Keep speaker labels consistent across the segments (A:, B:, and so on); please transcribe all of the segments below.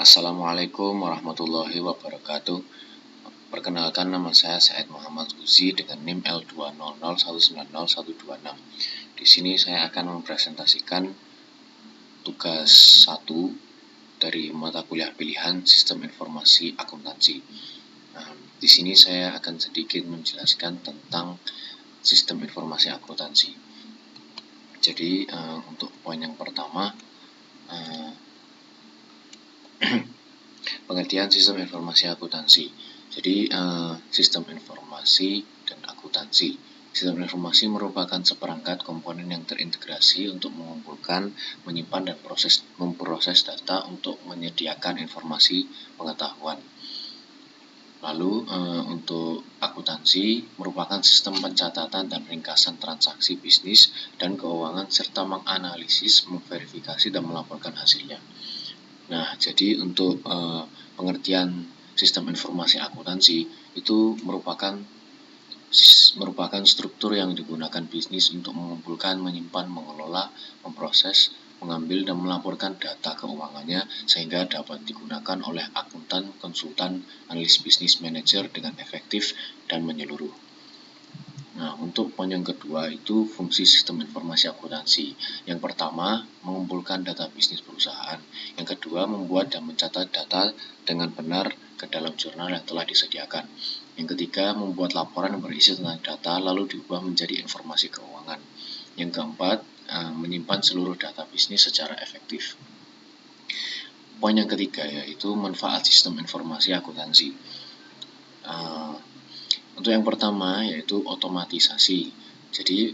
A: Assalamualaikum warahmatullahi wabarakatuh. Perkenalkan, nama saya Said Muhammad Guzi dengan NIM L200190126. Di sini saya akan mempresentasikan tugas 1 dari mata kuliah pilihan Sistem Informasi Akuntansi. Di sini saya akan sedikit menjelaskan tentang Sistem Informasi Akuntansi. Jadi untuk poin yang pertama, pengertian sistem informasi akuntansi. Jadi sistem informasi dan akuntansi. Sistem informasi merupakan seperangkat komponen yang terintegrasi untuk mengumpulkan, menyimpan, dan memproses data untuk menyediakan informasi pengetahuan. Lalu untuk akuntansi merupakan sistem pencatatan dan ringkasan transaksi bisnis dan keuangan serta menganalisis, memverifikasi, dan melaporkan hasilnya. Nah, jadi untuk pengertian sistem informasi akuntansi itu merupakan struktur yang digunakan bisnis untuk mengumpulkan, menyimpan, mengelola, memproses, mengambil, dan melaporkan data keuangannya sehingga dapat digunakan oleh akuntan, konsultan, analis bisnis, manajer dengan efektif dan menyeluruh. Nah, untuk poin yang kedua itu fungsi sistem informasi akuntansi. Yang pertama, mengumpulkan data bisnis perusahaan. Yang kedua, membuat dan mencatat data dengan benar ke dalam jurnal yang telah disediakan. Yang ketiga, membuat laporan yang berisi tentang data lalu diubah menjadi informasi keuangan. Yang keempat, menyimpan seluruh data bisnis secara efektif. Poin yang ketiga yaitu manfaat sistem informasi akuntansi. Untuk yang pertama yaitu otomatisasi. Jadi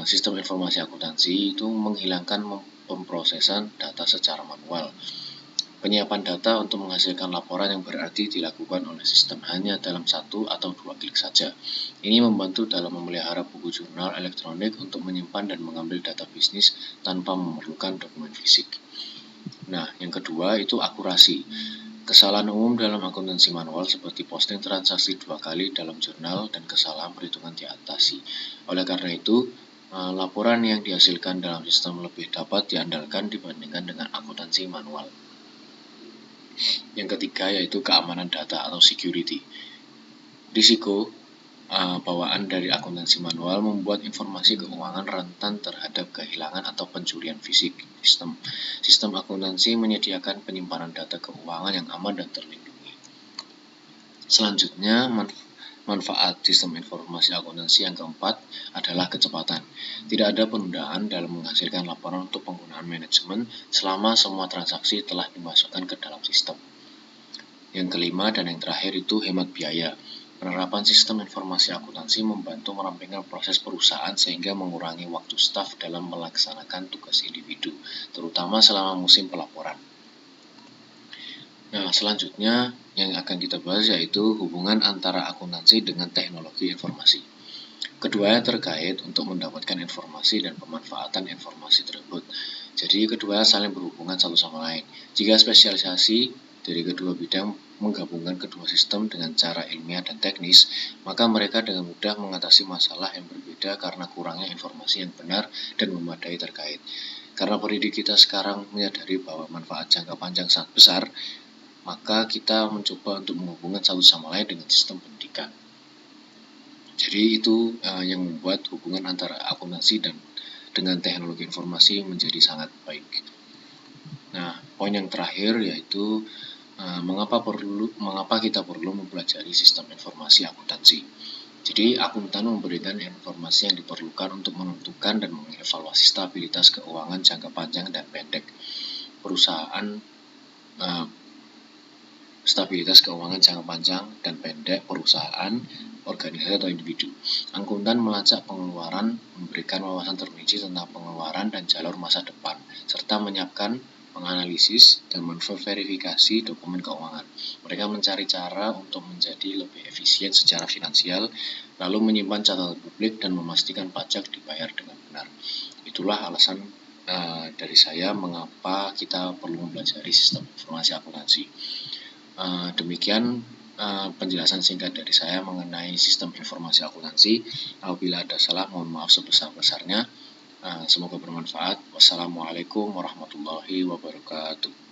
A: sistem informasi akuntansi itu menghilangkan pemrosesan data secara manual. Penyiapan data untuk menghasilkan laporan yang berarti dilakukan oleh sistem hanya dalam 1 atau 2 klik saja. Ini membantu dalam memelihara buku jurnal elektronik untuk menyimpan dan mengambil data bisnis tanpa memerlukan dokumen fisik. Nah, yang kedua itu akurasi. Kesalahan umum dalam akuntansi manual seperti posting transaksi 2 kali dalam jurnal dan kesalahan perhitungan diatasi. Oleh karena itu, laporan yang dihasilkan dalam sistem lebih dapat diandalkan dibandingkan dengan akuntansi manual. Yang ketiga yaitu keamanan data atau security. Risiko bawaan dari akuntansi manual membuat informasi keuangan rentan terhadap kehilangan atau pencurian fisik. Sistem akuntansi menyediakan penyimpanan data keuangan yang aman dan terlindungi. Selanjutnya, manfaat sistem informasi akuntansi yang keempat adalah kecepatan. Tidak ada penundaan dalam menghasilkan laporan untuk penggunaan manajemen selama semua transaksi telah dimasukkan ke dalam sistem. Yang kelima dan yang terakhir itu hemat biaya. Penerapan sistem informasi akuntansi membantu merampingkan proses perusahaan sehingga mengurangi waktu staf dalam melaksanakan tugas individu, terutama selama musim pelaporan. Nah, selanjutnya yang akan kita bahas yaitu hubungan antara akuntansi dengan teknologi informasi. Keduanya terkait untuk mendapatkan informasi dan pemanfaatan informasi tersebut. Jadi kedua saling berhubungan satu sama lain. Jika spesialisasi dari kedua bidang menggabungkan kedua sistem dengan cara ilmiah dan teknis, maka mereka dengan mudah mengatasi masalah yang berbeda karena kurangnya informasi yang benar dan memadai terkait. Karena pendidik kita sekarang menyadari bahwa manfaat jangka panjang sangat besar, maka kita mencoba untuk menghubungkan satu sama lain dengan sistem pendidikan. Jadi itu yang membuat hubungan antara akuntansi dan dengan teknologi informasi menjadi sangat baik. Nah, poin yang terakhir yaitu mengapa kita perlu mempelajari sistem informasi akuntansi. Jadi akuntan memberikan informasi yang diperlukan untuk menentukan dan mengevaluasi stabilitas keuangan jangka panjang dan pendek perusahaan, stabilitas keuangan jangka panjang dan pendek perusahaan, organisasi atau individu. Akuntan melacak pengeluaran, memberikan wawasan terperinci tentang pengeluaran dan jalur masa depan, serta menyiapkan, menganalisis, dan memverifikasi dokumen keuangan. Mereka mencari cara untuk menjadi lebih efisien secara finansial, lalu menyimpan catatan publik dan memastikan pajak dibayar dengan benar. Itulah alasan dari saya mengapa kita perlu mempelajari sistem informasi akuntansi. Demikian penjelasan singkat dari saya mengenai sistem informasi akuntansi. Apabila ada salah, mohon maaf sebesar-besarnya. Semoga bermanfaat. Wassalamualaikum warahmatullahi wabarakatuh.